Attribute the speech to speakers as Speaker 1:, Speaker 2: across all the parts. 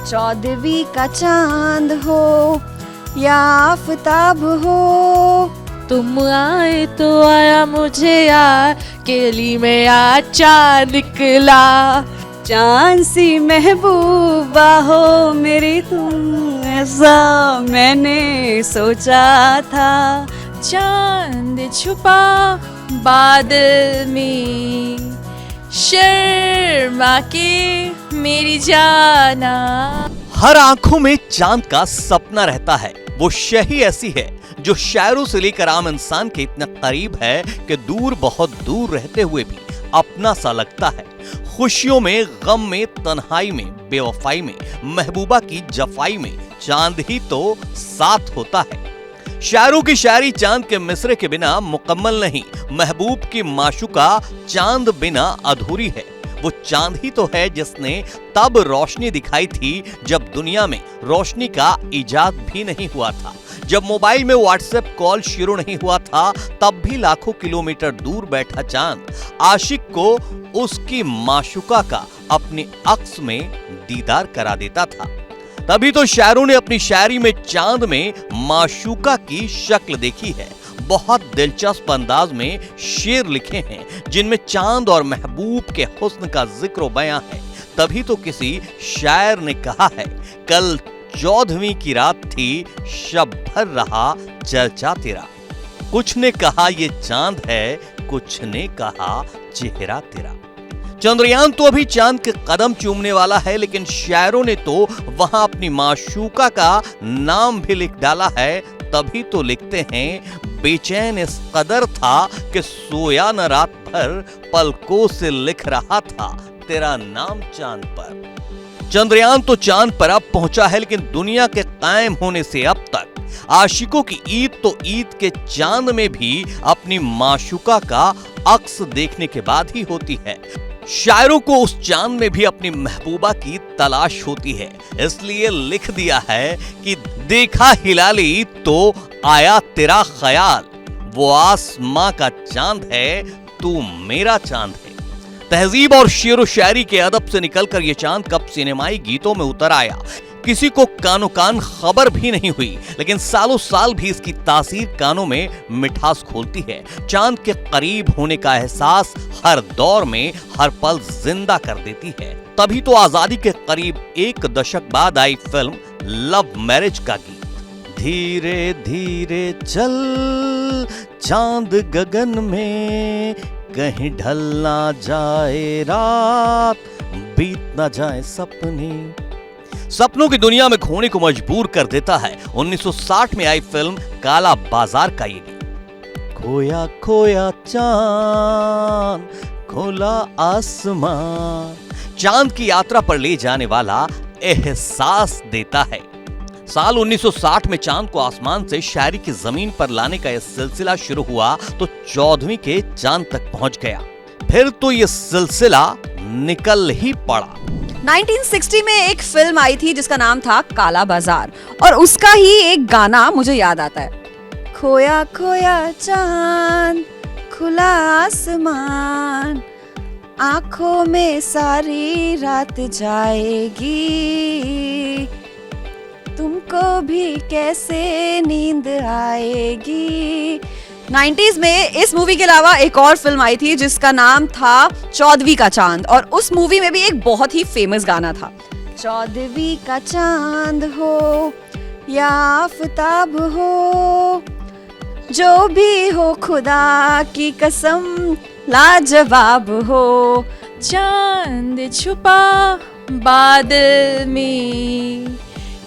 Speaker 1: 14वीं का चांद हो या आफताब हो,
Speaker 2: तुम आए तो आया मुझे यार, केली में आज चांद निकला।
Speaker 1: चांद सी महबूबा हो मेरी तुम, ऐसा मैंने सोचा था।
Speaker 2: चांद छुपा बादल में, शर्मा के मेरी जाना।
Speaker 3: हर आंखों में चांद का सपना रहता है। वो शह ऐसी है जो शायरों से लेकर आम इंसान के इतना करीब है कि दूर बहुत दूर रहते हुए भी अपना सा लगता है। खुशियों में, गम में, तन्हाई में, बेवफाई में, महबूबा की जफाई में चांद ही तो साथ होता है। शायरों की शायरी चांद के मिसरे के बिना मुकम्मल नहीं। महबूब की माशूका चांद बिना अधूरी है। वो चांद ही तो है जिसने तब रोशनी दिखाई थी जब दुनिया में रोशनी का इजाद भी नहीं हुआ था। जब मोबाइल में व्हाट्सएप कॉल शुरू नहीं हुआ था, तब भी लाखों किलोमीटर दूर बैठा चांद आशिक को उसकी माशूका का अपने अक्स में दीदार करा देता था। तभी तो शायरों ने अपनी शायरी में चांद में माशूका की शक्ल देखी है। बहुत दिलचस्प अंदाज में शेर लिखे हैं जिनमें चांद और महबूब के हुस्न का जिक्र बयां है। तभी तो किसी शायर ने कहा है, कल 14वीं की रात थी, शब भर रहा चर्चा तेरा। कुछ ने कहा ये चांद है, कुछ ने कहा चेहरा तेरा। चंद्रयान तो अभी चांद के कदम चूमने वाला है, लेकिन शायरों ने तो वहां अपनी माशूका का नाम भी लिख डाला है। तभी तो लिखते हैं, बेचैन इस कदर था कि सोया न रात भर, पलकों से लिख रहा था तेरा नाम चांद पर। चंद्रयान तो चांद पर अब पहुंचा है, लेकिन दुनिया के कायम होने से अब तक आशिकों की ईद तो ईद के चांद में भी अपनी माशूका का अक्स देखने के बाद ही होती है। शायरों को उस चांद में भी अपनी महबूबा की तलाश होती है, इसलिए लिख दिया है कि देखा हिलाली तो आया तेरा ख्याल, वो आसमां का चांद है, तू मेरा चांद है। तहजीब और शेर व शायरी के अदब से निकलकर ये चांद कब सिनेमाई गीतों में उतर आया, किसी को कानो कान खबर भी नहीं हुई, लेकिन सालों साल भी इसकी तासीर कानों में मिठास खोलती है। चांद के करीब होने का एहसास हर दौर में हर पल जिंदा कर देती है। तभी तो आजादी के करीब एक दशक बाद आई फिल्म लव मैरिज का गीत, धीरे धीरे चल चांद गगन में, कहीं ढल ना जाए रात, बीत ना जाए सपने। सपनों की दुनिया में खोने को मजबूर कर देता है 1960 में आई फिल्म काला बाजार का ये गीत। खोया खोया चांद, खोला आसमान, चांद की यात्रा पर ले जाने वाला एहसास देता है। साल 1960 में चांद को आसमान से शायरी की जमीन पर लाने का यह सिलसिला शुरू हुआ तो 14वीं के चांद तक पहुंच गया। फिर तो यह सिलसिला निकल ही पड़ा।
Speaker 1: 1960 में एक फिल्म आई थी जिसका नाम था काला बाजार, और उसका ही एक गाना मुझे याद आता है, खोया खोया चांद, खुला आसमान, आंखों में सारी रात जाएगी, तुमको भी कैसे नींद आएगी। 90s में इस मूवी के अलावा एक और फिल्म आई थी जिसका नाम था 14वीं का चांद, और उस मूवी में भी एक बहुत ही फेमस गाना था, 14वीं का चांद हो या आफताब हो, जो भी हो खुदा की कसम लाजवाब हो।
Speaker 2: चांद छुपा बादल में,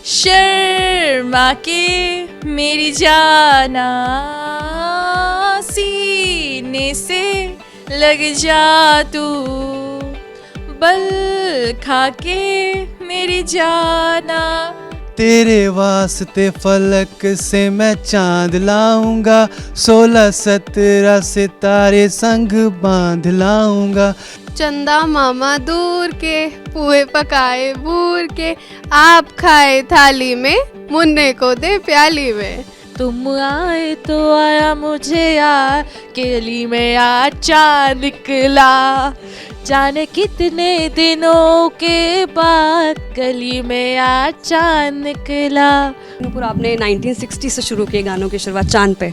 Speaker 2: शर्मा के मेरी जाना, सीने से लग जा तू, बल खा के मेरी जाना।
Speaker 4: तेरे वास्ते फलक से मैं चांद लाऊंगा, 16-17 सितारे संग बांध लाऊंगा।
Speaker 5: चंदा मामा दूर के, पुए पकाए बूर के, आप खाए थाली में, मुन्ने को दे प्याली में।
Speaker 2: तुम आए तो आया मुझे यार, केली में आज चांद निकला। जाने कितने दिनों के बाद गली में आज चांद निकला।
Speaker 6: नूपुर, आपने 1960 से शुरू किए गानों की शुरुआत चांद पे,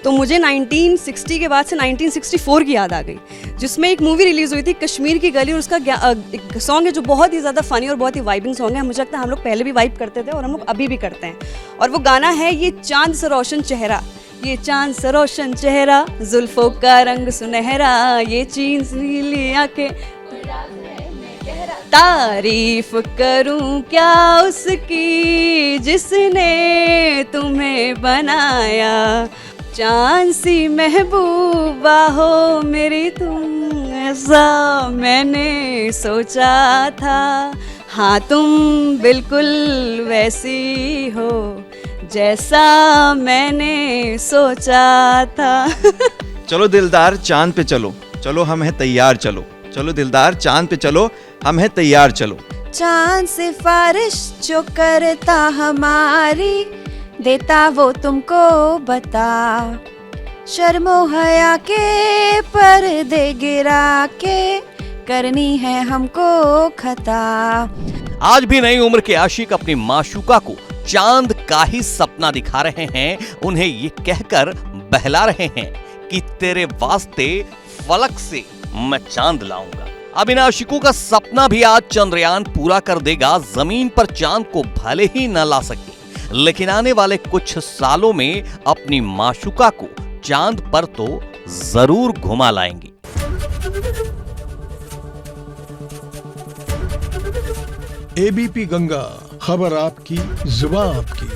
Speaker 6: तो मुझे 1960 के बाद से 1964 की याद आ गई, जिसमें एक मूवी रिलीज़ हुई थी कश्मीर की गली, और उसका एक सॉन्ग है जो बहुत ही ज़्यादा फ़नी और बहुत ही वाइबिंग सॉन्ग है। मुझे लगता है हम लोग पहले भी वाइब करते थे और हम लोग अभी भी करते हैं, और वो गाना है ये चांद सा रोशन चेहरा, ये चांद सा रोशन चेहरा, जुल्फों का रंग सुनहरा, ये चीन सी नीली आंखें, तारीफ करूं क्या उसकी जिसने तुम्हें बनाया, चांद सी महबूबा हो मेरी तुम, ऐसा मैंने सोचा था, हाँ तुम बिल्कुल वैसी हो जैसा मैंने सोचा था।
Speaker 7: चलो दिलदार चांद पे चलो, चलो हम हैं तैयार चलो, चलो दिलदार चांद पे चलो, हम हैं तैयार चलो।
Speaker 1: चांद सिफारिश जो करता हमारी, देता वो तुमको बता, शर्मो हया के पर्दे गिरा के करनी है हमको खता।
Speaker 3: आज भी नई उम्र के आशिक अपनी माशूका को चांद का ही सपना दिखा रहे हैं, उन्हें ये कहकर बहला रहे हैं कि तेरे वास्ते फलक से मैं चांद लाऊंगा। अब इन आशिकों का सपना भी आज चंद्रयान पूरा कर देगा। जमीन पर चांद को भले ही न ला सके, लेकिन आने वाले कुछ सालों में अपनी माशूका को चांद पर तो जरूर घुमा लाएंगे।
Speaker 8: एबीपी गंगा, खबर आपकी, जुबान आपकी।